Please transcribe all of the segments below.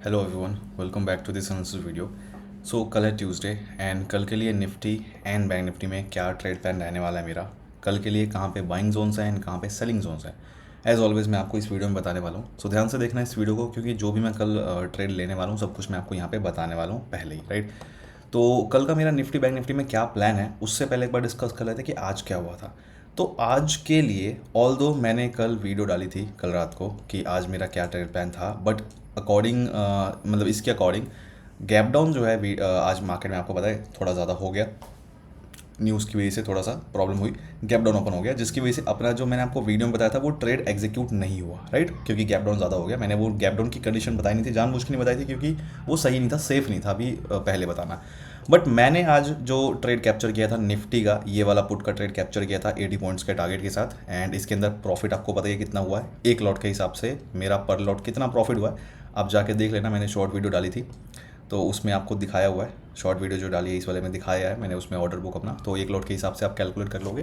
Hello everyone, welcome back to this another video. So कल है Tuesday and कल के लिए निफ्टी एंड बैंक निफ्टी में क्या ट्रेड प्लान रहने वाला है मेरा, कल के लिए कहाँ पे बाइंग जोन्स हैं एंड कहाँ पे सेलिंग जोन्स हैं, एज ऑलवेज मैं आपको इस वीडियो में बताने वाला हूँ। सो ध्यान से देखना इस वीडियो को, क्योंकि जो भी मैं कल ट्रेड लेने वाला हूँ सब कुछ मैं आपको यहाँ पे बताने वाला हूँ पहले ही, राइट। तो कल का मेरा निफ्टी बैंक निफ्टी में क्या प्लान है उससे पहले एक बार डिस्कस कर लेते हैं कि आज क्या हुआ था। तो आज के लिए ऑल दो मैंने कल वीडियो डाली थी कल रात को कि आज मेरा क्या ट्रेड प्लान था, बट अकॉर्डिंग मतलब इसके अकॉर्डिंग गैप डाउन जो है आज मार्केट में आपको पता है थोड़ा ज़्यादा हो गया। न्यूज़ की वजह से थोड़ा सा प्रॉब्लम हुई, गैप डाउन ओपन हो गया, जिसकी वजह से अपना जो मैंने आपको वीडियो में बताया था वो ट्रेड एग्जीक्यूट नहीं हुआ, राइट। क्योंकि गैप डाउन ज़्यादा हो गया, मैंने वो गैप डाउन की कंडीशन बताई नहीं थी, जानबूझ के नहीं बताई थी, क्योंकि वो सही नहीं था, सेफ नहीं था अभी पहले बताना। बट मैंने आज जो ट्रेड कैप्चर किया था निफ्टी का, ये वाला पुट का ट्रेड कैप्चर किया था 80 पॉइंट्स के टारगेट के साथ, एंड इसके अंदर प्रॉफिट आपको पता है कितना हुआ है, एक लॉट के हिसाब से मेरा पर लॉट कितना प्रॉफिट हुआ है आप जाके देख लेना। मैंने शॉर्ट वीडियो डाली थी तो उसमें आपको दिखाया हुआ है, शॉर्ट वीडियो जो डाली है इस वाले में दिखाया है मैंने, उसमें ऑर्डर बुक अपना, तो एक लॉट के हिसाब से आप कैलकुलेट कर लोगे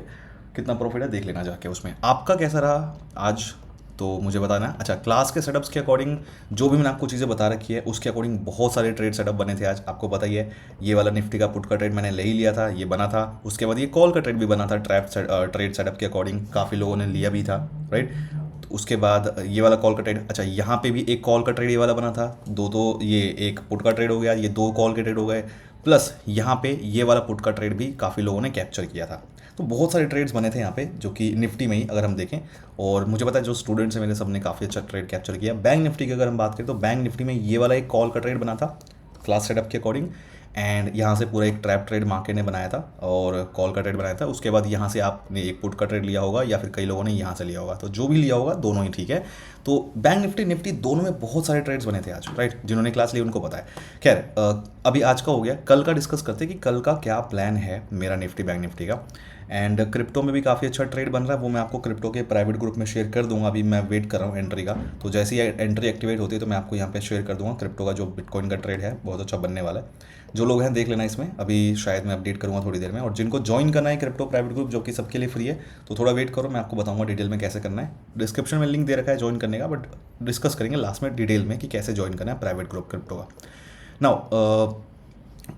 कितना प्रॉफिट है, देख लेना जाके उसमें। आपका कैसा रहा आज तो मुझे बताना है। अच्छा, क्लास के सेटअप्स के अकॉर्डिंग जो भी मैंने आपको चीज़ें बता रखी है उसके अकॉर्डिंग बहुत सारे ट्रेड सेटअप बने थे आज, आपको पता ही है। ये वाला निफ्टी का पुट का ट्रेड मैंने ले ही लिया था, ये बना था। उसके बाद ये कॉल का ट्रेड भी बना था, ट्रेड सेटअप के अकॉर्डिंग काफ़ी लोगों ने लिया भी था, राइट। उसके बाद ये वाला कॉल का ट्रेड, अच्छा यहाँ पे भी एक कॉल का ट्रेड ये वाला बना था, दो तो ये एक पुट का ट्रेड हो गया, ये दो कॉल के ट्रेड हो गए, प्लस यहाँ पे ये वाला पुट का ट्रेड भी काफ़ी लोगों ने कैप्चर किया था। तो बहुत सारे ट्रेड्स बने थे यहाँ पे जो कि निफ्टी में ही अगर हम देखें, और मुझे पता है जो स्टूडेंट्स हैं मेरे सबने काफ़ी अच्छा ट्रेड कैप्चर किया। बैंक निफ्टी की अगर हम बात करें तो बैंक निफ्टी में ये वाला एक कॉल का ट्रेड बना था क्लास सेटअप के अकॉर्डिंग, एंड यहाँ से पूरा एक ट्रैप ट्रेड मार्केट ने बनाया था और कॉल का ट्रेड बनाया था। उसके बाद यहाँ से आपने एक पुट का ट्रेड लिया होगा या फिर कई लोगों ने यहाँ से लिया होगा, तो जो भी लिया होगा दोनों ही ठीक है। तो बैंक निफ्टी निफ्टी दोनों में बहुत सारे ट्रेड्स बने थे आज, राइट। जिन्होंने क्लास ली उनको पता है। खैर अभी आज का हो गया, कल का डिस्कस करते हैं कि कल का क्या प्लान है मेरा निफ्टी बैंक निफ्टी का। एंड क्रिप्टो में भी काफ़ी अच्छा ट्रेड बन रहा है, वो मैं आपको क्रिप्टो के प्राइवेट ग्रुप में शेयर कर दूंगा। अभी मैं वेट कर रहा हूँ एंट्री का, तो जैसे ही एंट्री एक्टिवेट होती है तो मैं आपको यहाँ पे शेयर कर दूंगा। क्रिप्टो का जो बिटकॉइन का ट्रेड है बहुत अच्छा बनने वाला है, जो लोग हैं देख लेना इसमें। अभी शायद मैं अपडेट करूँगा थोड़ी देर में, और जिनको ज्वाइन करना है क्रिप्टो प्राइवेट ग्रुप जो कि सबके लिए फ्री है, तो थोड़ा वेट करो, मैं आपको बताऊँगा डिटेल में कैसे करना है। डिस्क्रिप्शन में लिंक दे रखा है ज्वाइन करने का, बट डिस्कस करेंगे लास्ट में डिटेल में कि कैसे ज्वाइन करना है प्राइवेट ग्रुप क्रिप्टो का। नाउ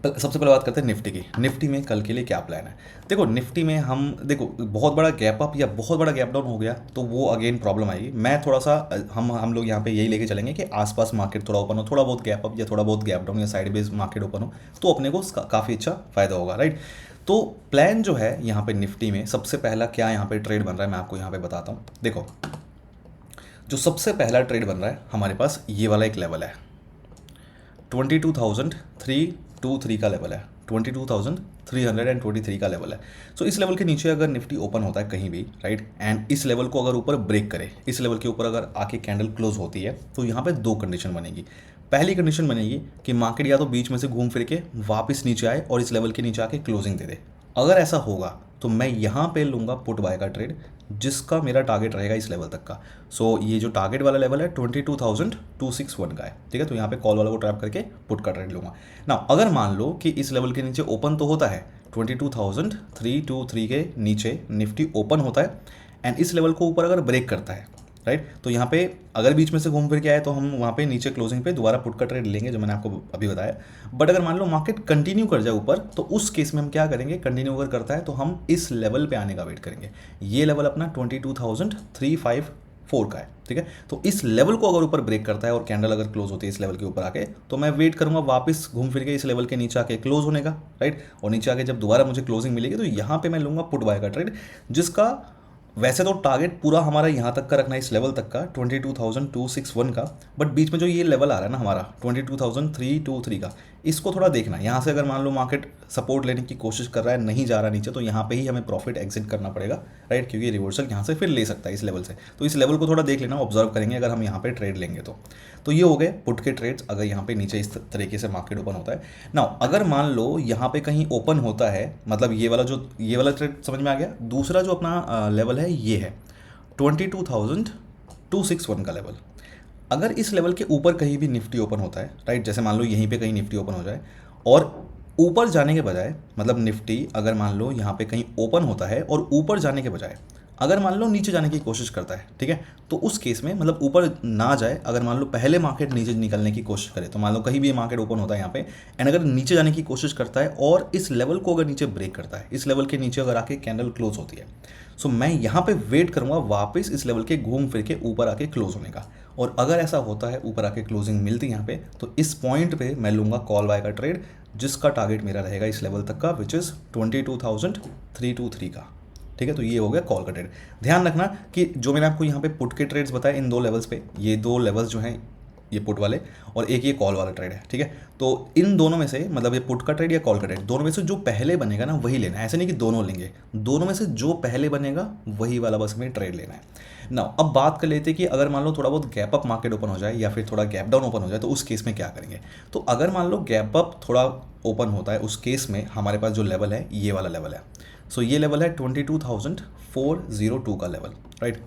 सबसे पहले बात करते हैं निफ्टी की। निफ्टी में कल के लिए क्या प्लान है। देखो निफ्टी में हम देखो बहुत बड़ा गैप अप या बहुत बड़ा गैप डाउन हो गया तो वो अगेन प्रॉब्लम आएगी। मैं थोड़ा सा हम लोग यहाँ पे यही लेके चलेंगे कि आसपास मार्केट थोड़ा ओपन हो, थोड़ा बहुत गैप अप या थोड़ा बहुत गैप डाउन या साइड बेस मार्केट ओपन हो, तो अपने को काफ़ी अच्छा फायदा होगा, राइट। तो प्लान जो है यहाँ पे निफ्टी में सबसे पहला क्या यहाँ पे ट्रेड बन रहा है मैं आपको यहाँ पे बताता हूँ। देखो जो सबसे पहला ट्रेड बन रहा है हमारे पास ये वाला एक लेवल है, 22,323 का लेवल है, 22,323 का लेवल है। सो इस लेवल के नीचे अगर निफ्टी ओपन होता है कहीं भी, राइट, एंड इस लेवल को अगर ऊपर ब्रेक करे, इस लेवल के ऊपर अगर आके कैंडल क्लोज होती है, तो यहाँ पे दो कंडीशन बनेगी। पहली कंडीशन बनेगी कि मार्केट या तो बीच में से घूम फिर के वापस नीचे आए और इस लेवल के नीचे आके क्लोजिंग दे दे। अगर ऐसा होगा तो मैं यहाँ पे लूँगा पुट बाय का ट्रेड, जिसका मेरा टारगेट रहेगा इस लेवल तक का। सो ये जो टारगेट वाला लेवल है 22,261 का है, ठीक है। तो यहाँ पे कॉल वाला को ट्रैप करके पुट का ट्रेड लूँगा ना। अगर मान लो कि इस लेवल के नीचे ओपन तो होता है, 22,323 के नीचे निफ्टी ओपन होता है एंड इस लेवल को ऊपर अगर ब्रेक करता है, राइट, तो यहाँ पे अगर बीच में से घूम फिर के आए तो हम वहाँ पे नीचे क्लोजिंग पे दोबारा पुट का ट्रेड लेंगे जो मैंने आपको अभी बताया। बट अगर मान लो मार्केट कंटिन्यू कर जाए ऊपर, तो उस केस में हम क्या करेंगे, कंटिन्यू अगर करता है तो हम इस लेवल पे आने का वेट करेंगे। ये लेवल अपना 22,354 का है, ठीक है। तो इस लेवल को अगर ऊपर ब्रेक करता है और कैंडल अगर क्लोज होती है इस लेवल के ऊपर आके, तो मैं वेट करूंगा वापस घूम फिर के इस लेवल के नीचे आके क्लोज होने का, राइट। और नीचे आके जब दोबारा मुझे क्लोजिंग मिलेगी तो यहाँ पे मैं लूँगा पुट बाय का ट्रेड, जिसका वैसे तो टारगेट पूरा हमारा यहाँ तक का रखना है, इस लेवल तक का 22,261 का। बट बीच में जो ये लेवल आ रहा है ना हमारा 22,323 का, इसको थोड़ा देखना। यहाँ से अगर मान लो मार्केट सपोर्ट लेने की कोशिश कर रहा है, नहीं जा रहा नीचे, तो यहाँ पे ही हमें प्रॉफिट एग्जिट करना पड़ेगा, राइट, क्योंकि रिवर्सल यहाँ से फिर ले सकता है इस लेवल से। तो इस लेवल को थोड़ा देख लेना, ऑब्जर्व करेंगे अगर हम यहाँ पे ट्रेड लेंगे तो ये हो गए पुट के ट्रेड्स अगर यहाँ पे नीचे इस तरीके से मार्केट ओपन होता है ना। अगर मान लो यहाँ पे कहीं ओपन होता है, मतलब ये वाला ट्रेड समझ में आ गया। दूसरा जो अपना लेवल है ये है 22,261 का लेवल। अगर इस लेवल के ऊपर कहीं भी निफ्टी ओपन होता है, राइट, जैसे मान लो यहीं पे कहीं निफ्टी ओपन हो जाए और ऊपर जाने के बजाय, मतलब निफ्टी अगर मान लो यहाँ पे कहीं ओपन होता है और ऊपर जाने के बजाय अगर मान लो नीचे जाने की कोशिश करता है, ठीक है, तो उस केस में मतलब ऊपर ना जाए, अगर मान लो पहले मार्केट नीचे निकलने की कोशिश करे, तो मान लो कहीं भी मार्केट ओपन होता है यहाँ पे एंड अगर नीचे जाने की कोशिश करता है और इस लेवल को अगर नीचे ब्रेक करता है, इस लेवल के नीचे अगर आके कैंडल क्लोज होती है, सो मैं यहाँ पे वेट करूँगा वापस इस लेवल के घूम फिर के ऊपर आके क्लोज होने का। और अगर ऐसा होता है, ऊपर आके क्लोजिंग मिलती है यहाँ पे, तो इस पॉइंट पे मैं लूँगा कॉल बाय का ट्रेड, जिसका टारगेट मेरा रहेगा इस लेवल तक का, विच इज़ 22,323 का। ठीक है, तो ये हो गया कॉल का ट्रेड। ध्यान रखना कि जो मैंने आपको यहाँ पे पुट के ट्रेड्स बताए इन 2 लेवल्स पे, ये 2 लेवल्स जो हैं ये पुट वाले और एक ये कॉल वाला ट्रेड है, ठीक है। तो इन दोनों में से मतलब ये पुट का ट्रेड या कॉल का ट्रेड, दोनों में से जो पहले बनेगा ना वही लेना है, ऐसे नहीं कि दोनों लेंगे, दोनों में से जो पहले बनेगा वही वाला बस हमें ट्रेड लेना है ना। अब बात कर लेते हैं कि अगर मान लो थोड़ा बहुत गैप अप मार्केट ओपन हो जाए या फिर थोड़ा गैप डाउन ओपन हो जाए, तो उस केस में क्या करेंगे। तो अगर मान लो गैप अप थोड़ा ओपन होता है, उस केस में हमारे पास जो लेवल है ये वाला लेवल है। सो ये लेवल है 22,402 का लेवल, राइट।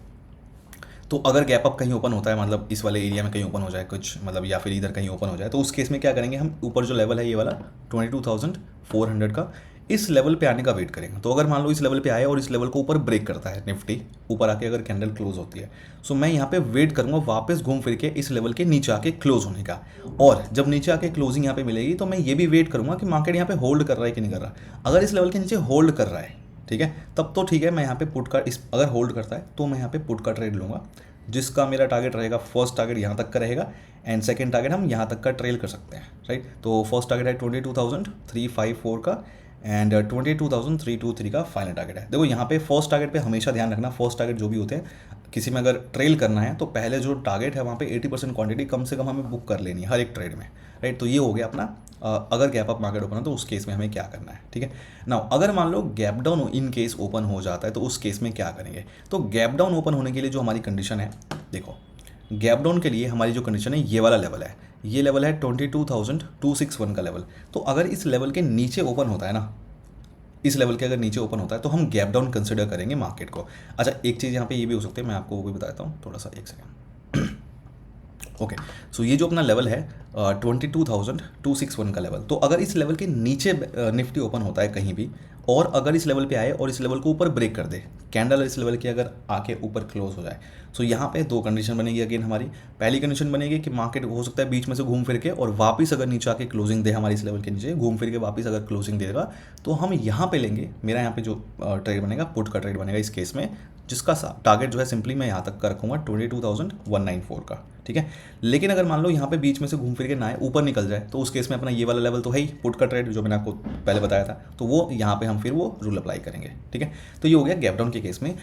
तो अगर गैप अप कहीं ओपन होता है, मतलब इस वाले एरिया में कहीं ओपन हो जाए कुछ, मतलब या फिर इधर कहीं ओपन हो जाए, तो उस केस में क्या करेंगे हम, ऊपर जो लेवल है ये वाला 22,400 का, इस लेवल पे आने का वेट करेंगे। तो अगर मान लो इस लेवल पे आए और इस लेवल को ऊपर ब्रेक करता है निफ्टी, ऊपर आके अगर कैंडल क्लोज होती है, सो मैं यहाँ पे वेट करूँगा वापस घूम फिर के इस लेवल के नीचे आके क्लोज होने का। और जब नीचे आके क्लोजिंग यहाँ पे मिलेगी, तो मैं ये भी वेट करूँगा कि मार्केट यहाँ पे होल्ड कर रहा है कि नहीं कर रहा। अगर इस लेवल के नीचे होल्ड कर रहा है, ठीक है, तब तो ठीक है, मैं यहाँ पे पुट का अगर होल्ड करता है तो मैं यहाँ पे पुट का ट्रेड लूँगा, जिसका मेरा टारगेट रहेगा, फर्स्ट टारगेट यहाँ तक का रहेगा एंड सेकंड टारगेट हम यहाँ तक का ट्रेल कर सकते हैं, राइट। तो फर्स्ट टारगेट है 22,354 का एंड 22,323 का फाइनल टारगेट है। देखो यहाँ पे फर्स्ट टारगेट पे हमेशा ध्यान रखना, फर्स्ट टारगेट जो भी होते हैं किसी में अगर ट्रेल करना है, तो पहले जो टारगेट है वहाँ पे 80% क्वांटिटी कम से कम हमें बुक कर लेनी है हर एक ट्रेड में, राइट। तो ये हो गया अपना अगर गैप अप मार्केट ओपन है तो उस केस में हमें क्या करना है, ठीक है ना। अगर मान लो gap down in case open हो जाता है, तो उस केस में क्या करेंगे। तो गैप डाउन ओपन होने के लिए जो हमारी कंडीशन है, देखो गैप डाउन के लिए हमारी जो कंडीशन है ये वाला लेवल है, ये लेवल है 22,261 का लेवल। तो अगर इस लेवल के नीचे ओपन होता है ना, इस लेवल के अगर नीचे ओपन होता है, तो हम गैप डाउन कंसिडर करेंगे मार्केट को। अच्छा एक चीज़ यहाँ पे ये भी हो सकती है, मैं आपको वो भी बताता हूँ, थोड़ा सा एक सेकेंड। ओके, सो ये जो अपना लेवल है 22,261 का लेवल, तो अगर इस लेवल के नीचे निफ्टी ओपन होता है कहीं भी, और अगर इस लेवल पे आए और इस लेवल को ऊपर ब्रेक कर दे, कैंडल इस लेवल की अगर आके ऊपर क्लोज हो जाए, सो यहाँ पे 2 कंडीशन बनेगी अगेन हमारी। पहली कंडीशन बनेगी कि मार्केट हो सकता है बीच में से घूम फिर के और वापस अगर नीचे आके क्लोजिंग दे, हमारी इस लेवल के नीचे घूम फिर के वापस अगर क्लोजिंग देगा, तो हम यहाँ पे लेंगे, मेरा यहाँ पे जो ट्रेड बनेगा पुट का ट्रेड बनेगा इस केस में, जिसका टारगेट जो है सिंपली मैं यहाँ तक का रखूँगा 22,194 का, ठीक है। लेकिन अगर मान लो यहाँ पे बीच में से घूम फिर के ना आए, ऊपर निकल जाए, तो उस केस में अपना ये वाला लेवल तो है ही पुट का ट्रेड जो मैंने आपको पहले बताया था, तो वो यहाँ पे हम फिर वो रूल अप्लाई करेंगे, ठीक है। तो ये हो गया गैप डाउन के केस में।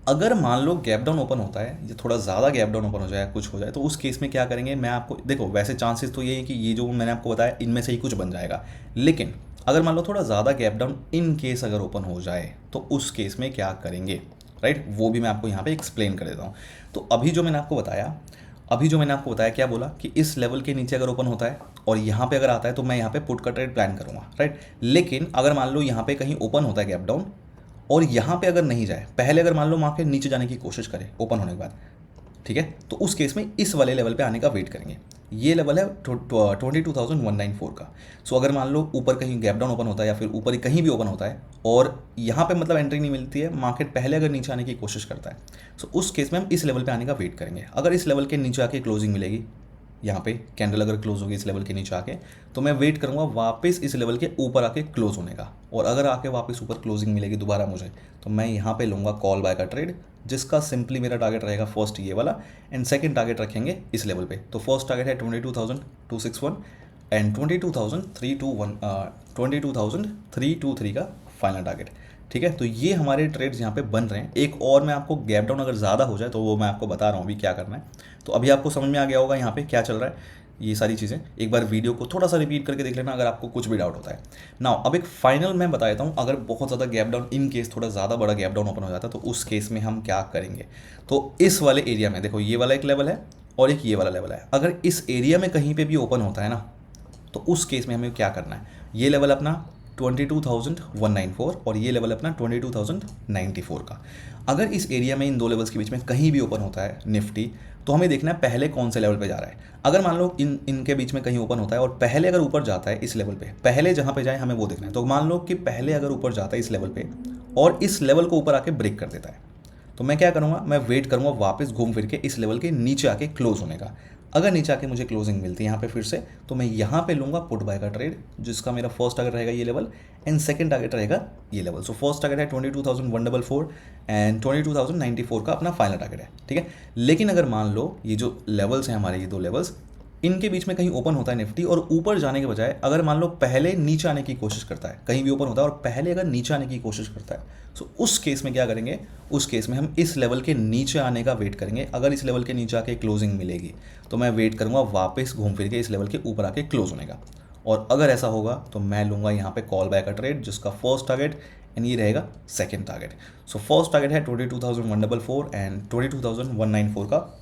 अगर मान लो गैप डाउन ओपन होता है, ये थोड़ा ज़्यादा गैप डाउन ओपन हो जाए, कुछ हो जाए, तो उस केस में क्या करेंगे, मैं आपको देखो वैसे चांसेस तो ये है कि ये जो मैंने आपको बताया इनमें से ही कुछ बन जाएगा, लेकिन अगर मान लो थोड़ा ज़्यादा गैप डाउन इन केस अगर ओपन हो जाए, तो उस केस में क्या करेंगे, राइट, वो भी मैं आपको यहाँ पे एक्सप्लेन कर देता हूँ। तो अभी जो मैंने आपको बताया क्या बोला कि इस लेवल के नीचे अगर ओपन होता है और यहाँ पे अगर आता है, तो मैं यहाँ पे पुट का ट्रेड प्लान करूँगा, राइट। लेकिन अगर मान लो यहाँ पे कहीं ओपन होता है गैप डाउन और यहाँ पे अगर नहीं जाए, पहले अगर मान लो मार्केट नीचे जाने की कोशिश करे ओपन होने के बाद, ठीक है, तो उस केस में इस वाले लेवल पे आने का वेट करेंगे। ये लेवल है 22,194 का। सो अगर मान लो ऊपर कहीं गैप डाउन ओपन होता है या फिर ऊपर कहीं भी ओपन होता है और यहाँ पे मतलब एंट्री नहीं मिलती है, मार्केट पहले अगर नीचे आने की कोशिश करता है, सो उस केस में हम इस लेवल पे आने का वेट करेंगे। अगर इस लेवल के नीचे आके क्लोजिंग मिलेगी, यहाँ पे कैंडल अगर क्लोज होगी इस लेवल के नीचे आके, तो मैं वेट करूँगा वापस इस लेवल के ऊपर आके क्लोज होने का। और अगर आके वापस ऊपर क्लोजिंग मिलेगी दोबारा मुझे, तो मैं यहाँ पे लूँगा कॉल बाय का ट्रेड, जिसका सिंपली मेरा टारगेट रहेगा फर्स्ट ये वाला एंड सेकंड टारगेट रखेंगे इस लेवल पे। तो फर्स्ट टारगेट है 22,261 एंड 22,323 का फाइनल टारगेट, ठीक है। तो ये हमारे ट्रेड्स यहाँ पे बन रहे हैं। एक और मैं आपको गैप डाउन अगर ज़्यादा हो जाए, तो वो मैं आपको बता रहा हूँ अभी क्या करना है। तो अभी आपको समझ में आ गया होगा यहाँ पे क्या चल रहा है, ये सारी चीज़ें। एक बार वीडियो को थोड़ा सा रिपीट करके देख लेना अगर आपको कुछ भी डाउट होता है। नाउ अब एक फाइनल मैं बता देता हूँ, अगर बहुत ज़्यादा गैप डाउन इन केस थोड़ा ज़्यादा बड़ा गैप डाउन ओपन हो जाता है, तो उस केस में हम क्या करेंगे। तो इस वाले एरिया में देखो, ये वाला एक लेवल है और एक ये वाला लेवल है। अगर इस एरिया में कहीं पर भी ओपन होता है ना, तो उस केस में हमें क्या करना है, ये लेवल अपना 22,194 और ये लेवल अपना 22,094 का। अगर इस एरिया में इन 2 लेवल्स के बीच में कहीं भी ओपन होता है निफ्टी, तो हमें देखना है पहले कौन से लेवल पे जा रहा है। अगर मान लो इनके बीच में कहीं ओपन होता है और पहले अगर ऊपर जाता है इस लेवल पे, पहले जहाँ पे जाए हमें वो देखना है। तो मान लो कि पहले अगर ऊपर जाता है इस लेवल पे और इस लेवल को ऊपर आके ब्रेक कर देता है, तो मैं क्या करूँगा, मैं वेट करूँगा वापस घूम फिर के इस लेवल के नीचे आके क्लोज होने का। अगर नीचे आके मुझे क्लोजिंग मिलती है यहाँ पे फिर से, तो मैं यहाँ पे लूँगा पुट बाय का ट्रेड, जिसका मेरा फर्स्ट टारगेट रहेगा ये लेवल एंड सेकंड टारगेट रहेगा ये लेवल। सो फर्स्ट टारगेट है 22,144 एंड 22,094 का अपना फाइनल टारगेट है, ठीक है। लेकिन अगर मान लो ये जो लेवल्स हैं हमारे, ये दो लेवल्स, इनके बीच में कहीं ओपन होता है निफ्टी और ऊपर जाने के बजाय अगर मान लो पहले नीचे आने की कोशिश करता है, कहीं भी ओपन होता है और पहले अगर नीचे आने की कोशिश करता है, तो उस केस में क्या करेंगे, उस केस में हम इस लेवल के नीचे आने का वेट करेंगे। अगर इस लेवल के नीचे आके क्लोजिंग मिलेगी तो मैं वेट करूंगा वापस घूम फिर के इस लेवल के ऊपर आके क्लोज होने का, और अगर ऐसा होगा तो मैं लूँगा यहाँ पे कॉल बैक का ट्रेड, जिसका फर्स्ट टारगेट एंड ये रहेगा second target. So first target है 22,144 एंड 22,194 का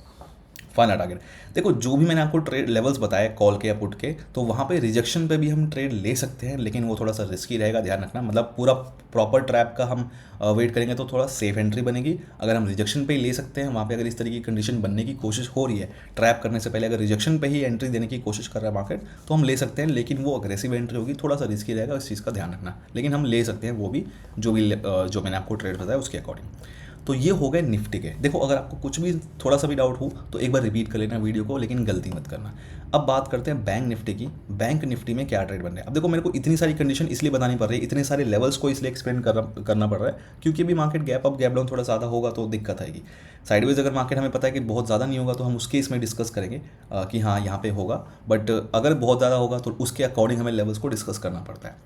फाइनल टारगेट। देखो जो भी मैंने आपको ट्रेड लेवल्स बताए कॉल के या पुट के, तो वहाँ पे रिजेक्शन पे भी हम ट्रेड ले सकते हैं, लेकिन वो थोड़ा सा रिस्की रहेगा, ध्यान रखना। मतलब पूरा प्रॉपर ट्रैप का हम वेट करेंगे तो थोड़ा सेफ एंट्री बनेगी। अगर हम रिजेक्शन पे ही ले सकते हैं, वहाँ पे अगर इस तरीके की कंडीशन बनने की कोशिश हो रही है ट्रैप करने से पहले, अगर रिजेक्शन पे ही एंट्री देने की कोशिश कर रहा है मार्केट, तो हम ले सकते हैं, लेकिन वो अग्रेसिव एंट्री होगी, थोड़ा सा रिस्की रहेगा, इस चीज़ का ध्यान रखना। लेकिन हम ले सकते हैं वो भी, जो मैंने आपको ट्रेड बताया उसके अकॉर्डिंग। तो ये हो गए निफ्टी के। देखो अगर आपको कुछ भी थोड़ा सा भी डाउट हो तो एक बार रिपीट कर लेना वीडियो को, लेकिन गलती मत करना। अब बात करते हैं बैंक निफ्टी की। बैंक निफ्टी में क्या ट्रेड बन रहा है। अब देखो मेरे को इतनी सारी कंडीशन इसलिए बतानी पड़ रही है, इतने सारे लेवल्स को इसलिए एक्सप्लेन करना पड़ रहा है, क्योंकि भी market gap up gap down थोड़ा ज़्यादा होगा तो दिक्कत आएगी। साइडवेज अगर मार्केट हमें पता है कि बहुत ज़्यादा नहीं होगा तो हम उसके इसमें डिस्कस करेंगे कि हाँ यहाँ पे होगा, बट अगर बहुत ज़्यादा होगा तो उसके अकॉर्डिंग हमें लेवल्स को डिस्कस करना पड़ता है,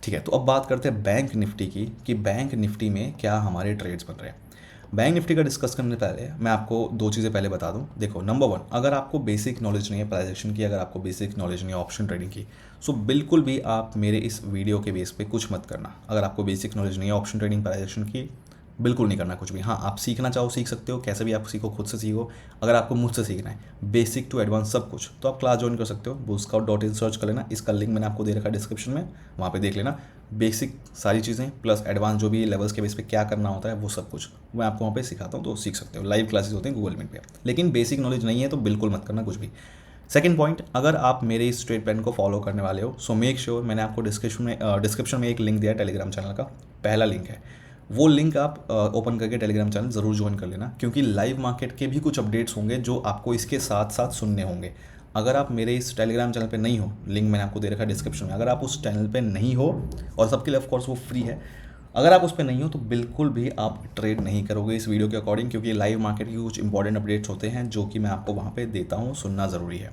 ठीक है। तो अब बात करते हैं बैंक निफ्टी की, कि बैंक निफ्टी में क्या हमारे ट्रेड्स बन रहे हैं। बैंक निफ्टी का डिस्कस करने से पहले मैं आपको दो चीज़ें पहले बता दूं। देखो नंबर वन, अगर आपको बेसिक नॉलेज नहीं है प्राइस एक्शन की, अगर आपको बेसिक नॉलेज नहीं है ऑप्शन ट्रेडिंग की, सो बिल्कुल भी आप मेरे इस वीडियो के बेस पे कुछ मत करना। अगर आपको बेसिक नॉलेज नहीं है ऑप्शन ट्रेडिंग प्राइस एक्शन की, बिल्कुल नहीं करना कुछ भी। हाँ आप सीखना चाहो सीख सकते हो, कैसे भी आप सीखो, खुद से सीखो। अगर आपको मुझसे सीखना है बेसिक टू एडवांस सब कुछ, तो आप क्लास ज्वाइन कर सकते हो, bootScout.in सर्च कर लेना, इसका लिंक मैंने आपको दे रखा है डिस्क्रिप्शन में, वहाँ पे देख लेना। बेसिक सारी चीज़ें प्लस एडवांस जो भी लेवल्स के बेस पे क्या करना होता है वो सब कुछ मैं आपको वहाँ पे सिखाता हूँ, तो सीख सकते हो। लाइव क्लासेस होते हैं गूगल मीट पे, लेकिन बेसिक नॉलेज नहीं है तो बिल्कुल मत करना कुछ भी। सेकंड पॉइंट, अगर आप मेरे इस ट्रेड प्लान को फॉलो करने वाले हो, सो मेक श्योर मैंने आपको डिस्क्रिप्शन में एक लिंक दिया है टेलीग्राम चैनल का, पहला लिंक है, वो लिंक आप ओपन करके टेलीग्राम चैनल ज़रूर ज्वाइन कर लेना, क्योंकि लाइव मार्केट के भी कुछ अपडेट्स होंगे जो आपको इसके साथ साथ सुनने होंगे। अगर आप मेरे इस टेलीग्राम चैनल पे नहीं हो, लिंक मैंने आपको दे रखा है डिस्क्रिप्शन में, अगर आप उस चैनल पे नहीं हो, और सबके लिए ऑफ कोर्स वो फ्री है, अगर आप उस पर नहीं हो तो बिल्कुल भी आप ट्रेड नहीं करोगे इस वीडियो के अकॉर्डिंग, क्योंकि लाइव मार्केट के कुछ इंपॉर्टेंट अपडेट्स होते हैं जो कि मैं आपको वहाँ पे देता हूँ, सुनना ज़रूरी है।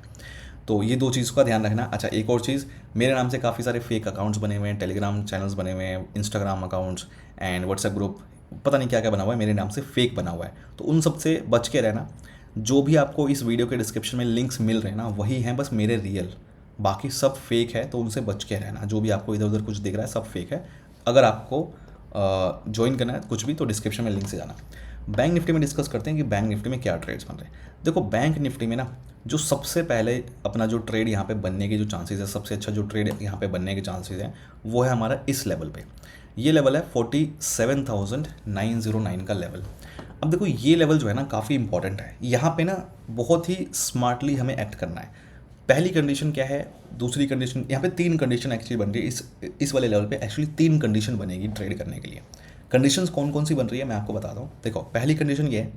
तो ये दो चीज़ का ध्यान रखना। अच्छा एक और चीज़, मेरे नाम से काफ़ी सारे फेक अकाउंट्स बने हुए हैं, टेलीग्राम चैनल्स बने हुए हैं, Instagram accounts and WhatsApp group, पता नहीं क्या क्या बना हुआ है, मेरे नाम से फेक बना हुआ है, तो उन सब से बच के रहना। जो भी आपको इस वीडियो के डिस्क्रिप्शन में लिंक्स मिल रहे हैं ना, वही हैं बस मेरे रियल, बाकी सब फेक है, तो उनसे बच के रहना। जो भी आपको इधर उधर कुछ दिख रहा है सब फेक है। अगर आपको ज्वाइन करना है कुछ भी तो डिस्क्रिप्शन में लिंक से जाना। बैंक निफ्टी में डिस्कस करते हैं कि बैंक निफ्टी में क्या ट्रेड्स बन रहे हैं। देखो बैंक निफ्टी में ना जो सबसे पहले अपना जो ट्रेड यहाँ पे बनने के जो चांसेस है, सबसे अच्छा जो ट्रेड यहाँ पे बनने के चांसेस हैं वो है हमारा इस लेवल पे। ये लेवल है 47,909 का लेवल। अब देखो ये लेवल जो है ना काफ़ी इंपॉर्टेंट है, यहाँ पे ना बहुत ही स्मार्टली हमें एक्ट करना है। पहली कंडीशन क्या है, दूसरी कंडीशन, यहाँ पे तीन कंडीशन एक्चुअली बन रही है इस वाले लेवल पे। एक्चुअली तीन कंडीशन बनेगी ट्रेड करने के लिए। कंडीशंस कौन कौन सी बन रही है मैं आपको बताता हूँ। देखो पहली कंडीशन ये है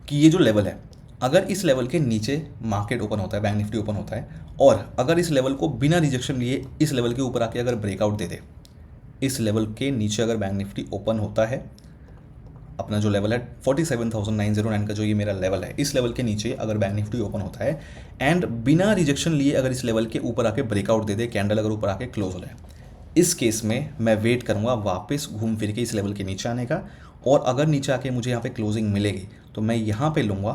कि ये जो लेवल है, अगर इस लेवल के नीचे मार्केट ओपन होता है, बैंक निफ्टी ओपन होता है, और अगर इस लेवल को बिना रिजेक्शन लिए इस लेवल के ऊपर आके अगर ब्रेकआउट दे दे, इस लेवल के नीचे अगर बैंक निफ्टी ओपन होता है, अपना जो लेवल है 47,909 का जो ये मेरा लेवल है, इस लेवल के नीचे अगर बैंक निफ्टी ओपन होता है एंड बिना रिजेक्शन लिए अगर इस लेवल के ऊपर आके ब्रेकआउट दे दे, कैंडल अगर ऊपर आके क्लोज हो जाए, इस केस में मैं वेट करूंगा वापस घूम फिर के इस लेवल के नीचे आने का, और अगर नीचे आके मुझे यहाँ पे क्लोजिंग मिलेगी तो मैं यहाँ पे लूँगा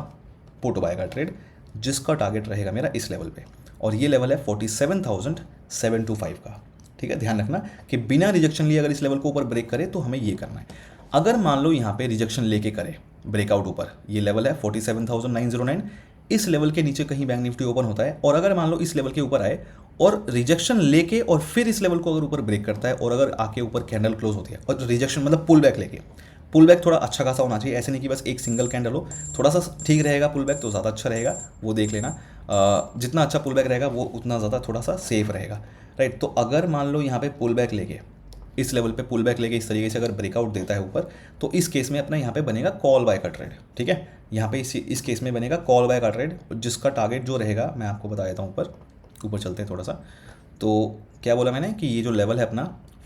पुट बाय का ट्रेड, जिसका टारगेट रहेगा मेरा इस लेवल पे, और ये लेवल है 47,725 का। ठीक है, ध्यान रखना कि बिना रिजेक्शन लिए अगर इस लेवल को ऊपर ब्रेक करे तो हमें ये करना है। अगर मान लो यहाँ पे रिजेक्शन लेके करे ब्रेकआउट ऊपर, ये लेवल है 47,909, इस लेवल के नीचे कहीं बैंक निफ्टी ओपन होता है, और अगर मान लो इस लेवल के ऊपर आए और रिजेक्शन लेके और फिर इस लेवल को अगर ऊपर ब्रेक करता है, और अगर आके ऊपर कैंडल क्लोज होती है, और रिजेक्शन मतलब पुल बैक लेके, पुल बैक थोड़ा अच्छा खासा होना चाहिए, ऐसे नहीं कि बस एक सिंगल कैंडल हो, थोड़ा सा ठीक रहेगा पुल बैक तो ज़्यादा अच्छा रहेगा, वो देख लेना। जितना अच्छा पुल बैक रहेगा वो उतना ज़्यादा थोड़ा सा सेफ रहेगा, राइट। तो अगर मान लो यहाँ पे पुल बैक लेके इस लेवल पे पुल बैक लेके इस तरीके से अगर ब्रेकआउट देता है ऊपर, तो इस केस में अपना यहाँ पे बनेगा कॉल बाय का ट्रेड। ठीक है, यहाँ पे इस केस में बनेगा कॉल बाय का ट्रेड, जिसका टारगेट जो रहेगा मैं आपको बता देता हूँ। ऊपर चलते हैं थोड़ा सा। तो क्या बोला मैंने कि ये जो लेवल है अपना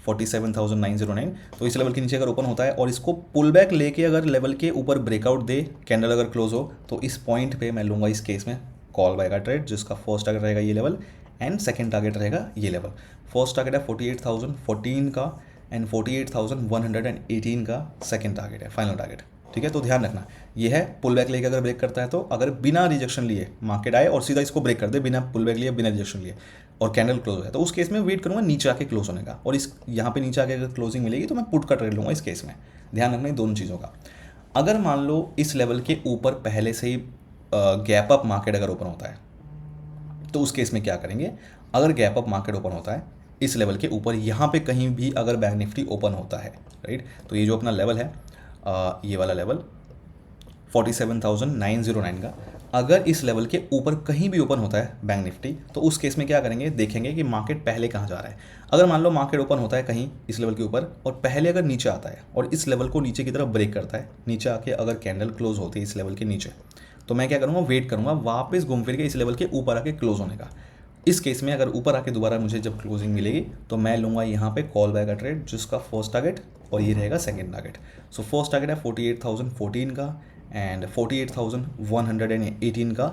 47,909, तो इस लेवल के नीचे अगर ओपन होता है और इसको पुल बैक लेके अगर लेवल के ऊपर ब्रेकआउट दे, कैंडल अगर क्लोज हो, तो इस पॉइंट पे मैं लूँगा इस केस में कॉल बाय का ट्रेड, जिसका फर्स्ट टारगेट रहेगा ये लेवल एंड सेकंड टारगेट रहेगा ये लेवल। फर्स्ट टारगेट है 48,014 का एंड 48,118 का सेकंड टारगेट है, फाइनल टारगेट। ठीक है, तो ध्यान रखना ये है पुल बैक लेके अगर ब्रेक करता है, तो अगर बिना रिजेक्शन लिए मार्केट आए और सीधा इसको ब्रेक कर दे, बिना पुल बैक लिए बिना रिजेक्शन लिए, और कैंडल क्लोज है, तो उस केस में वेट करूंगा नीचे आके क्लोज होने का, और इस यहाँ पे नीचे आके अगर क्लोजिंग मिलेगी तो मैं पुट का ट्रेड लूँगा इस केस में। ध्यान रखना इन दोनों चीज़ों का। अगर मान लो इस लेवल के ऊपर पहले से ही गैप अप मार्केट अगर ओपन होता है, तो उस केस में क्या करेंगे, अगर गैप अप मार्केट ओपन होता है इस लेवल के ऊपर, यहाँ पे कहीं भी अगर बैंक निफ्टी ओपन होता है, राइट, तो ये जो अपना लेवल है ये वाला लेवल 47,909 का, अगर इस लेवल के ऊपर कहीं भी ओपन होता है बैंक निफ्टी, तो उस केस में क्या करेंगे, देखेंगे कि मार्केट पहले कहाँ जा रहा है। अगर मान लो मार्केट ओपन होता है कहीं इस लेवल के ऊपर और पहले अगर नीचे आता है और इस लेवल को नीचे की तरफ ब्रेक करता है, नीचे आके अगर कैंडल क्लोज होती है इस लेवल के नीचे, तो मैं क्या करूँगा, वेट करूँगा वापस घूम फिर के इस लेवल के ऊपर आके क्लोज होने का। इस केस में अगर ऊपर आके दोबारा मुझे जब क्लोजिंग मिलेगी, तो मैं लूँगा यहाँ पे कॉल बाय का ट्रेड, जिसका फर्स्ट टारगेट और ये रहेगा second target. So first target है 48,014 का एंड 48,118 का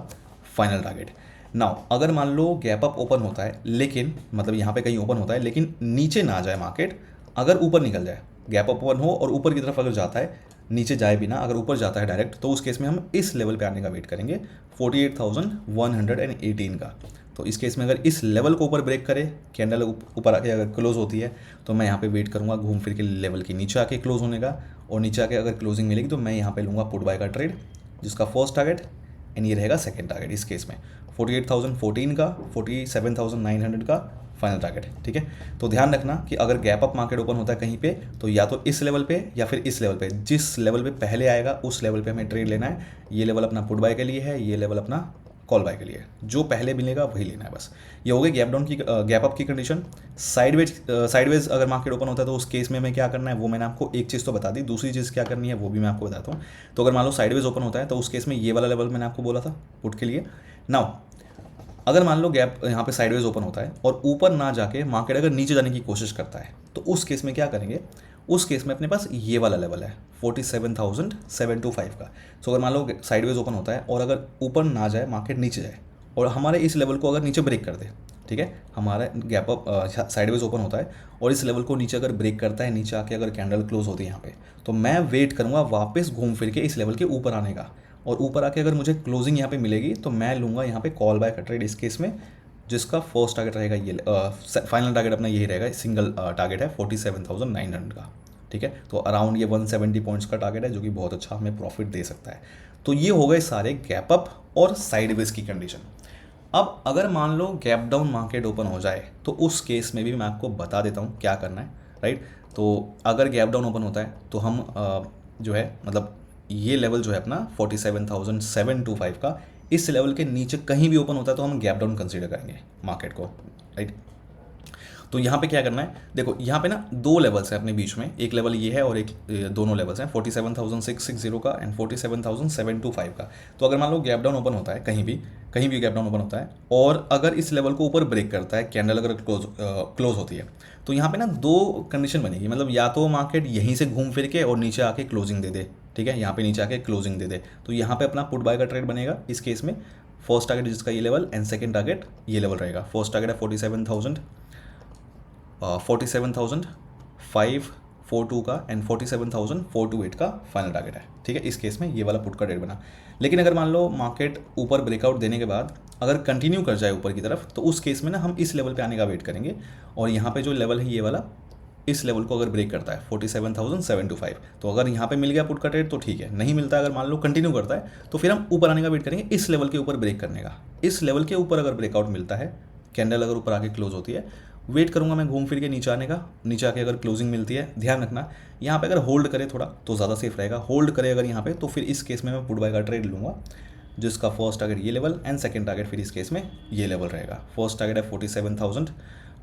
फाइनल टारगेट। नाउ अगर मान लो गैप अप ओपन होता है, लेकिन मतलब यहाँ पे कहीं ओपन होता है लेकिन नीचे ना जाए मार्केट, अगर ऊपर निकल जाए, गैप अप ओपन हो और ऊपर की तरफ अगर जाता है, नीचे जाए बिना अगर ऊपर जाता है डायरेक्ट, तो उस केस में हम इस लेवल पे आने का वेट करेंगे 48,118 का। तो इस केस में अगर इस लेवल को ऊपर ब्रेक करे, कैंडल ऊपर आके अगर क्लोज होती है, तो मैं यहाँ पे वेट करूँगा घूम फिर के लेवल के नीचे आके क्लोज होने का, और नीचे आके अगर क्लोजिंग मिलेगी तो मैं यहाँ पे लूँगा पुट बाय का ट्रेड, जिसका फर्स्ट टारगेट एंड ये रहेगा सेकंड टारगेट। इस केस में 48,014 का 47,900 का फाइनल टारगेट। ठीक है, तो ध्यान रखना कि अगर गैप अप मार्केट ओपन होता है कहीं पे, तो या तो इस लेवल पे या फिर इस लेवल पे, जिस लेवल पे पहले आएगा उस लेवल पे हमें ट्रेड लेना है। ये लेवल अपना पुट बाय के लिए है, ये लेवल अपना कॉल बाय के लिए, जो पहले मिलेगा वही लेना है बस। ये हो गई गैप डाउन की गैप अप की कंडीशन। साइडवेज अगर मार्केट ओपन होता है, तो उस केस में हमें क्या करना है वो मैंने आपको एक चीज़ तो बता दी, दूसरी चीज़ क्या करनी है वो भी मैं आपको बताता हूँ। तो अगर मान लो साइडवेज ओपन होता है, तो उस केस में ये वाला लेवल मैंने आपको बोला था पुट के लिए। नाउ अगर मान लो गैप यहाँ पे साइडवेज ओपन होता है और ऊपर ना जाके मार्केट अगर नीचे जाने की कोशिश करता है, तो उस केस में क्या करेंगे, उस केस में अपने पास ये वाला लेवल है 47,725 का। सो अगर मान लो साइडवेज ओपन होता है और अगर ऊपर ना जाए, मार्केट नीचे जाए और हमारे इस लेवल को अगर नीचे ब्रेक कर दे, ठीक है, हमारा गैप अप साइडवेज ओपन होता है और इस लेवल को नीचे अगर ब्रेक करता है, नीचे आके अगर कैंडल क्लोज होती है यहाँ पे, तो मैं वेट करूँगा वापस घूम फिर के इस लेवल के ऊपर आने का, और ऊपर आके अगर मुझे क्लोजिंग यहाँ पे मिलेगी तो मैं लूँगा यहाँ पे कॉल बाय का ट्रेड इस केस में, जिसका फर्स्ट टारगेट रहेगा ये, फाइनल टारगेट अपना यही रहेगा, सिंगल टारगेट है 47,900 का। ठीक है, तो अराउंड ये 170 पॉइंट्स का टारगेट है, जो कि बहुत अच्छा हमें प्रॉफिट दे सकता है। तो ये हो गए सारे गैप अप और साइडवेज की कंडीशन। अब अगर मान लो गैप डाउन मार्केट ओपन हो जाए, तो उस केस में भी मैं आपको बता देता हूँ क्या करना है, राइट। तो अगर गैप डाउन ओपन होता है तो हम जो है मतलब ये लेवल जो है अपना 47,725 का, इस लेवल के नीचे कहीं भी ओपन होता है तो हम गैप डाउन कंसीडर करेंगे मार्केट को, राइट। तो यहाँ पे क्या करना है, देखो यहाँ पे ना दो लेवल्स हैं अपने बीच में, एक लेवल ये है और एक दोनों लेवल्स हैं 47,660 का एंड 47,725 का। तो अगर मान लो गैप डाउन ओपन होता है कहीं भी गैप डाउन ओपन होता है और अगर इस लेवल को ऊपर ब्रेक करता है, कैंडल अगर क्लोज होती है, तो यहाँ पे ना दो कंडीशन बनेगी, मतलब या तो मार्केट यहीं से घूम फिर के और नीचे आके क्लोजिंग दे दे, ठीक है, यहाँ पे नीचे आके क्लोजिंग दे दे, तो यहाँ पे अपना पुट बाय का ट्रेड बनेगा इस केस में। फर्स्ट टारगेट जिसका ये लेवल एंड सेकंड टारगेट ये लेवल रहेगा। फर्स्ट टारगेट है 47,542 का एंड 47,428 का फाइनल टारगेट है। ठीक है, इस केस में ये वाला पुट का ट्रेड बना। लेकिन अगर मान लो मार्केट ऊपर ब्रेकआउट देने के बाद अगर कंटिन्यू कर जाए ऊपर की तरफ, तो उस केस में ना हम इस लेवल पे आने का वेट करेंगे, और यहाँ पे जो लेवल है ये वाला, इस लेवल को अगर ब्रेक करता है 47,725, तो अगर यहाँ पे मिल गया पुट का ट्रेड तो ठीक है, नहीं मिलता अगर मान लो कंटिन्यू करता है, तो फिर हम ऊपर आने का वेट करेंगे, इस लेवल के ऊपर ब्रेक करने का। इस लेवल के ऊपर अगर ब्रेकआउट मिलता है, कैंडल अगर ऊपर आके क्लोज होती है, वेट करूंगा मैं घूम फिर के नीचे आने का, नीचे आके अगर क्लोजिंग मिलती है, ध्यान रखना यहाँ पे अगर होल्ड करे थोड़ा तो ज़्यादा सेफ रहेगा, होल्ड करे अगर यहाँ पे, तो फिर इस केस में मैं पुट बाय का ट्रेड लूँगा, जिसका फर्स्ट टारगेट ये लेवल एंड सेकंड टारगेट फिर इस केस में ये लेवल रहेगा। फर्स्ट टारगेट है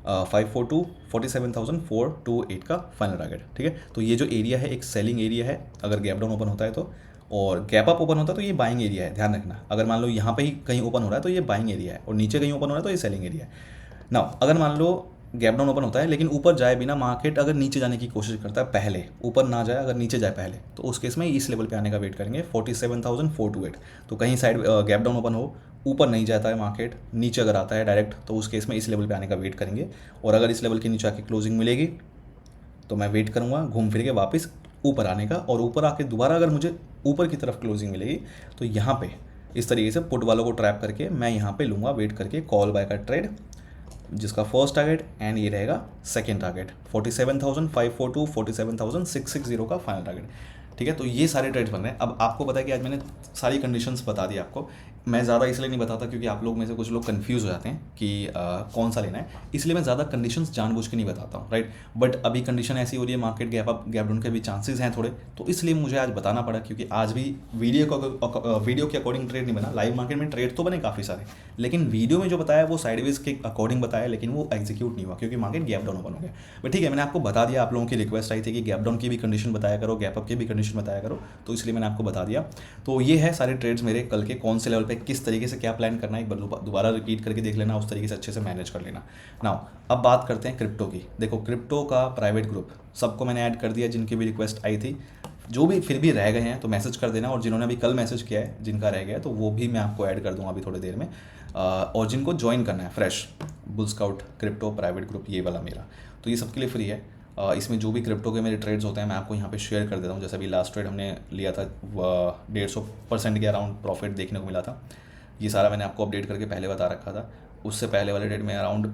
542 47,428 का फाइनल टारगेट। ठीक है, तो ये जो एरिया है एक सेलिंग एरिया है अगर गैप डाउन ओपन होता है तो, और गैप अप ओपन होता है तो ये बाइंग एरिया है, ध्यान रखना। अगर मान लो यहाँ पे ही कहीं ओपन हो रहा है तो ये बाइंग एरिया है, और नीचे कहीं ओपन हो रहा है तो ये सेलिंग एरिया है। ना अगर मान लो गैप डाउन ओपन होता है लेकिन ऊपर जाए बिना मार्केट अगर नीचे जाने की कोशिश करता है पहले, ऊपर ना जाए अगर नीचे जाए पहले, तो उस केस में इस लेवल पे आने का वेट करेंगे 47,428। तो कहीं साइड गैप डाउन ओपन हो, ऊपर नहीं जाता है मार्केट, नीचे अगर आता है डायरेक्ट, तो उस केस में इस लेवल पे आने का वेट करेंगे। और अगर इस लेवल के नीचे आके क्लोजिंग मिलेगी तो मैं वेट करूँगा घूम फिर के वापस ऊपर आने का, और ऊपर आके दोबारा अगर मुझे ऊपर की तरफ क्लोजिंग मिलेगी तो यहाँ पे इस तरीके से पुट वालों को ट्रैप करके मैं यहाँ पे लूँगा वेट करके कॉल बाय का ट्रेड, जिसका फर्स्ट टारगेट एंड ये रहेगा सेकेंड टारगेट 47,542 47,660 का फाइनल टारगेट। ठीक है, तो ये सारे ट्रेड्स बन रहे हैं। अब आपको पता है कि आज मैंने सारी कंडीशंस बता दी आपको। मैं ज़्यादा इसलिए नहीं बताता क्योंकि आप लोग में से कुछ लोग कंफ्यूज हो जाते हैं कि कौन सा लेना है, इसलिए मैं ज़्यादा कंडीशंस जानबूझ के नहीं बताता हूँ, राइट। बट अभी कंडीशन ऐसी हो रही है, market gap up gap down के भी चांसेस हैं थोड़े, तो इसलिए मुझे आज बताना पड़ा, क्योंकि आज भी वीडियो के अकॉर्डिंग ट्रेड नहीं बना। लाइव मार्केट में ट्रेड तो बने काफ़ी सारे, लेकिन वीडियो में जो बताया वो साइडवेज के अकॉर्डिंग बताया, लेकिन वो एग्जीक्यूट नहीं हुआ क्योंकि मार्केट गैप डाउन ओपन हो गया। बट ठीक है, मैंने आपको बता दिया, आप लोगों की रिक्वेस्ट आई थी कि गैप डाउन की भी कंडीशन बताया करो, गैप अप की भी कंडीशन बताया करो, तो इसलिए मैंने आपको बता दिया। तो ये है सारे ट्रेड्स मेरे कल के, कौन से लेवल पे किस तरीके से क्या प्लान करना है, एक बार दोबारा रिपीट करके देख लेना, उस तरीके से अच्छे से मैनेज कर लेना। नाउ अब बात करते हैं क्रिप्टो की। देखो क्रिप्टो का प्राइवेट ग्रुप सबको मैंने ऐड कर दिया जिनकी भी रिक्वेस्ट आई थी। जो भी फिर भी रह गए हैं तो मैसेज कर देना, और जिन्होंने अभी कल मैसेज किया है जिनका रह गया है तो वो भी मैं आपको ऐड कर दूंगा अभी थोड़ी देर में। और जिनको ज्वाइन करना है fresh bull scout crypto private group ये वाला मेरा, तो ये सबके लिए फ्री है। इसमें जो भी क्रिप्टो के मेरे ट्रेड्स होते हैं मैं आपको यहाँ पे शेयर कर देता हूँ। जैसे अभी लास्ट ट्रेड हमने लिया था 150% के अराउंड प्रॉफिट देखने को मिला था, ये सारा मैंने आपको अपडेट करके पहले बता रखा था। उससे पहले वाले ट्रेड में अराउंड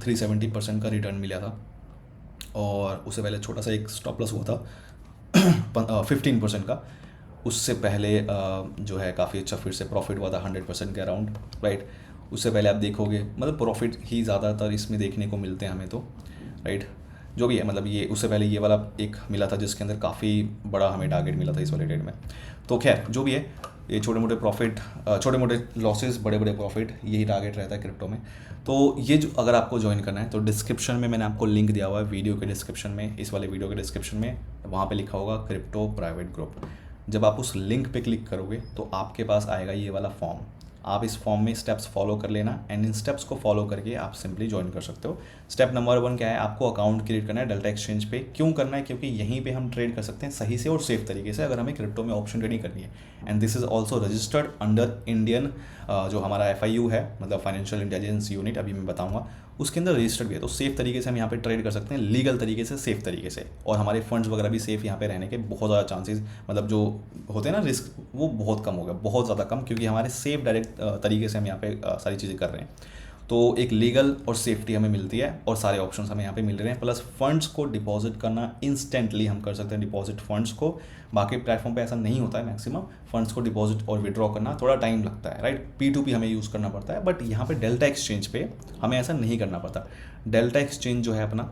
370% का रिटर्न मिला था, और उससे पहले छोटा सा एक स्टॉप लॉस हुआ था 15% का। उससे पहले जो है काफ़ी अच्छा फिर से प्रॉफिट हुआ था 100% के अराउंड, राइट। उससे पहले आप देखोगे मतलब प्रॉफिट ही ज़्यादातर इसमें देखने को मिलते हैं हमें तो, राइट। जो भी है मतलब ये उससे पहले ये वाला एक मिला था जिसके अंदर काफ़ी बड़ा हमें टारगेट मिला था इस वाले ट्रेड में। तो खैर जो भी है, ये छोटे मोटे प्रॉफिट छोटे मोटे लॉसेस बड़े बड़े प्रॉफिट, यही टारगेट रहता है क्रिप्टो में। तो ये जो अगर आपको ज्वाइन करना है तो डिस्क्रिप्शन में मैंने आपको लिंक दिया हुआ है, वीडियो के डिस्क्रिप्शन में, इस वाले वीडियो के डिस्क्रिप्शन में, वहाँ पे लिखा होगा क्रिप्टो प्राइवेट ग्रुप। जब आप उस लिंक पे क्लिक करोगे तो आपके पास आएगा ये वाला फॉर्म। आप इस फॉर्म में स्टेप्स फॉलो कर लेना, एंड इन स्टेप्स को फॉलो करके आप सिंपली ज्वाइन कर सकते हो। स्टेप नंबर 1 क्या है, आपको अकाउंट क्रिएट करना है डेल्टा एक्सचेंज पे। क्यों करना है, क्योंकि यहीं पे हम ट्रेड कर सकते हैं सही से और सेफ तरीके से अगर हमें क्रिप्टो में ऑप्शन ट्रेडिंग करनी है। And this is also registered under Indian जो हमारा FIU है, मतलब फाइनेंशियल इंटेलिजेंस यूनिट, अभी मैं बताऊंगा, उसके अंदर रजिस्टर्ड भी है। तो सेफ तरीके से हम यहाँ पे ट्रेड कर सकते हैं, लीगल तरीके से, सेफ तरीके से, और हमारे फंड्स वगैरह भी सेफ यहाँ पे रहने के बहुत ज़्यादा चांसेस, मतलब जो होते हैं ना रिस्क, वो बहुत कम हो गया, बहुत ज़्यादा कम, क्योंकि हमारे सेफ डायरेक्ट तरीके से हम यहाँ पे सारी चीज़ें कर रहे हैं। तो एक लीगल और सेफ्टी हमें मिलती है, और सारे ऑप्शंस हमें यहाँ पे मिल रहे हैं। प्लस फंड्स को डिपॉजिट करना इंस्टेंटली हम कर सकते हैं, डिपॉजिट फंड्स को। बाकी प्लेटफॉर्म पे ऐसा नहीं होता है, मैक्सिमम फंड्स को डिपॉजिट और विड्रॉ करना थोड़ा टाइम लगता है, राइट। P2P हमें यूज़ करना पड़ता है, बट यहाँ पे डेल्टा एक्सचेंज पे हमें ऐसा नहीं करना पड़ता। डेल्टा एक्सचेंज जो है अपना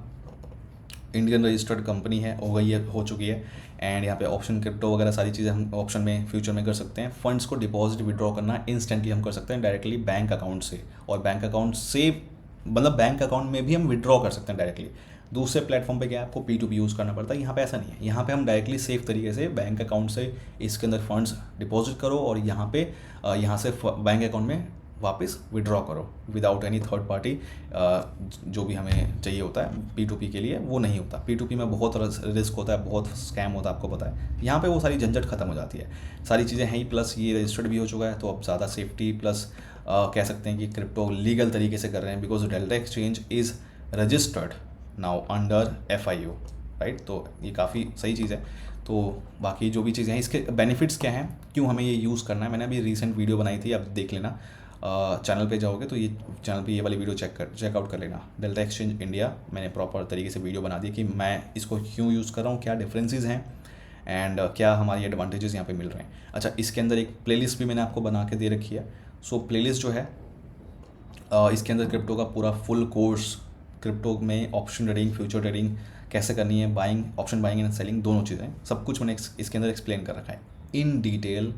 इंडियन रजिस्टर्ड कंपनी है, हो गई है, हो चुकी है। एंड यहाँ पे ऑप्शन क्रिप्टो वगैरह सारी चीज़ें हम ऑप्शन में फ्यूचर में कर सकते हैं। फंड्स को डिपॉजिट विड्रॉ करना इंस्टेंटली हम कर सकते हैं डायरेक्टली बैंक अकाउंट से, और बैंक अकाउंट से मतलब बैंक अकाउंट में भी हम विड्रॉ कर सकते हैं डायरेक्टली। दूसरे प्लेटफॉर्म पे क्या है, आपको P2P यूज़ करना पड़ता है, यहाँ पे ऐसा नहीं है। यहाँ पे हम डायरेक्टली सेफ तरीके से बैंक अकाउंट से इसके अंदर फंड्स डिपॉजिट करो, और यहाँ पे यहाँ से बैंक अकाउंट में वापस विड्रॉ करो विदाउट एनी थर्ड पार्टी। जो भी हमें चाहिए होता है P2P के लिए वो नहीं होता। P2P में बहुत रिस्क होता है, बहुत स्कैम होता है, आपको पता है। यहाँ पे वो सारी झंझट खत्म हो जाती है, सारी चीज़ें हैं ही, प्लस ये रजिस्टर्ड भी हो चुका है, तो अब ज़्यादा सेफ्टी, प्लस कह सकते हैं कि क्रिप्टो लीगल तरीके से कर रहे हैं, because delta exchange is registered now under FIU, right. तो ये काफ़ी सही चीज़ है। तो बाकी जो भी चीज़ें हैं, इसके बेनिफिट्स क्या हैं, क्यों हमें ये यूज़ करना है, मैंने अभी रिसेंट वीडियो बनाई थी, आप देख लेना। चैनल पे जाओगे तो ये चैनल पे ये वाली वीडियो चेकआउट कर लेना। डेल्टा एक्सचेंज इंडिया मैंने प्रॉपर तरीके से वीडियो बना दी कि मैं इसको क्यों यूज़ कर रहा हूँ, क्या डिफरेंसेस हैं, एंड क्या हमारी एडवांटेजेस यहाँ पे मिल रहे हैं। अच्छा, इसके अंदर एक प्लेलिस्ट भी मैंने आपको बना के दे रखी है। सो प्लेलिस्ट जो है इसके अंदर क्रिप्टो का पूरा फुल कोर्स, क्रिप्टो में ऑप्शन ट्रेडिंग, फ्यूचर ट्रेडिंग कैसे करनी है, buying, option buying and selling, दोनों चीज़ें, सब कुछ मैंने इसके अंदर एक्सप्लेन कर रखा है in detail.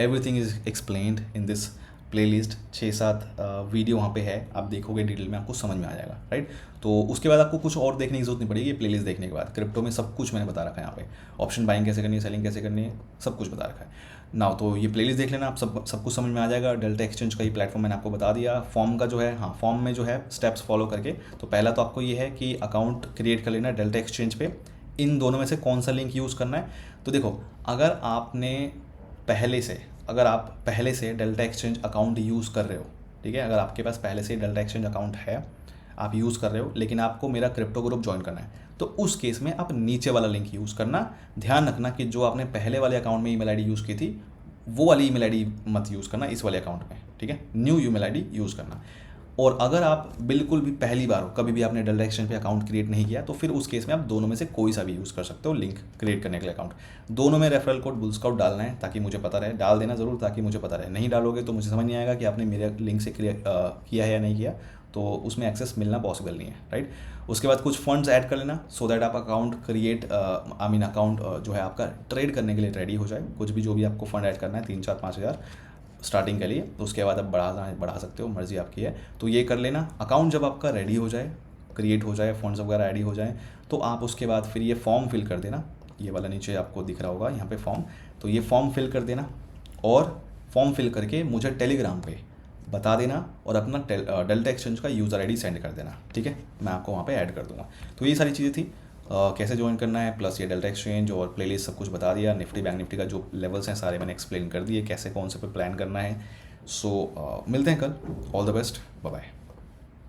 Everything is explained in this playlist 6-7 video वहाँ पे है, आप देखोगे डिटेल में, आपको समझ में आ जाएगा, राइट। तो उसके बाद आपको कुछ और देखने की जरूरत नहीं पड़ेगी, ये प्लेलिस्ट देखने के बाद क्रिप्टो में सब कुछ मैंने बता रखा है यहाँ पे, ऑप्शन बाइंग कैसे करनी है, सेलिंग कैसे करनी है, सब कुछ बता रखा है ना। तो ये प्लेलिस्ट देख लेना, आप सब कुछ समझ में आ जाएगा। डेल्टा एक्सचेंज का ही प्लेटफॉर्म मैंने आपको बता दिया। फॉर्म का जो है, हाँ फॉर्म में जो है स्टेप्स फॉलो करके, तो पहला तो आपको ये है कि अकाउंट क्रिएट कर लेना है डेल्टा एक्सचेंज पे। इन दोनों में से कौन सा लिंक यूज़ करना है, तो देखो अगर आप पहले से डेल्टा एक्सचेंज अकाउंट यूज़ कर रहे हो, ठीक है, अगर आपके पास पहले से डेल्टा एक्सचेंज अकाउंट है, आप यूज़ कर रहे हो, लेकिन आपको मेरा क्रिप्टो ग्रुप ज्वाइन करना है, तो उस केस में आप नीचे वाला लिंक यूज़ करना। ध्यान रखना कि जो आपने पहले वाले अकाउंट में ईमेल आईडी यूज़ की थी, वो वाली ईमेल आईडी मत यूज़ करना इस वाले अकाउंट में, ठीक है, न्यू ईमेल आईडी यूज़ करना। और अगर आप बिल्कुल भी पहली बार हो, कभी भी आपने डेल्टा एक्सचेंज पे अकाउंट क्रिएट नहीं किया, तो फिर उस केस में आप दोनों में से कोई सा भी यूज़ कर सकते हो लिंक क्रिएट करने के लिए अकाउंट। दोनों में रेफरल कोड बुल स्काउट डालना है, ताकि मुझे पता रहे, डाल देना ज़रूर ताकि मुझे पता रहे। नहीं डालोगे तो मुझे समझ नहीं आएगा कि आपने मेरे लिंक से किया है या नहीं किया, तो उसमें एक्सेस मिलना पॉसिबल नहीं है, राइट। उसके बाद कुछ फंड्स ऐड कर लेना, सो दैट आप अकाउंट अकाउंट जो है आपका ट्रेड करने के लिए रेडी हो जाए। कुछ भी जो भी आपको फंड ऐड करना है, 3, 4, 5 हज़ार स्टार्टिंग के लिए, तो उसके बाद आप बढ़ा सकते हो, मर्जी आपकी है। तो ये कर लेना। अकाउंट जब आपका रेडी हो जाए, क्रिएट हो जाए, फंड्स वगैरह रेडी हो जाए, तो आप उसके बाद फिर ये फॉर्म फिल कर देना। ये वाला नीचे आपको दिख रहा होगा यहाँ पे फॉर्म, तो ये फॉर्म फिल कर देना, और फॉर्म फिल करके मुझे टेलीग्राम पे बता देना, और अपना डेल्टा एक्सचेंज का यूज़र आईडी सेंड कर देना, ठीक है, मैं आपको वहाँ पे ऐड कर दूँगा। तो ये सारी चीज़ें थी, कैसे ज्वाइन करना है, प्लस ये डेल्टा एक्सचेंज और प्लेलिस्ट सब कुछ बता दिया। निफ्टी बैंक निफ्टी का जो लेवल्स हैं सारे मैंने एक्सप्लेन कर दिए, कैसे कौन से पे प्लान करना है। सो मिलते हैं कल। All the best, bye bye.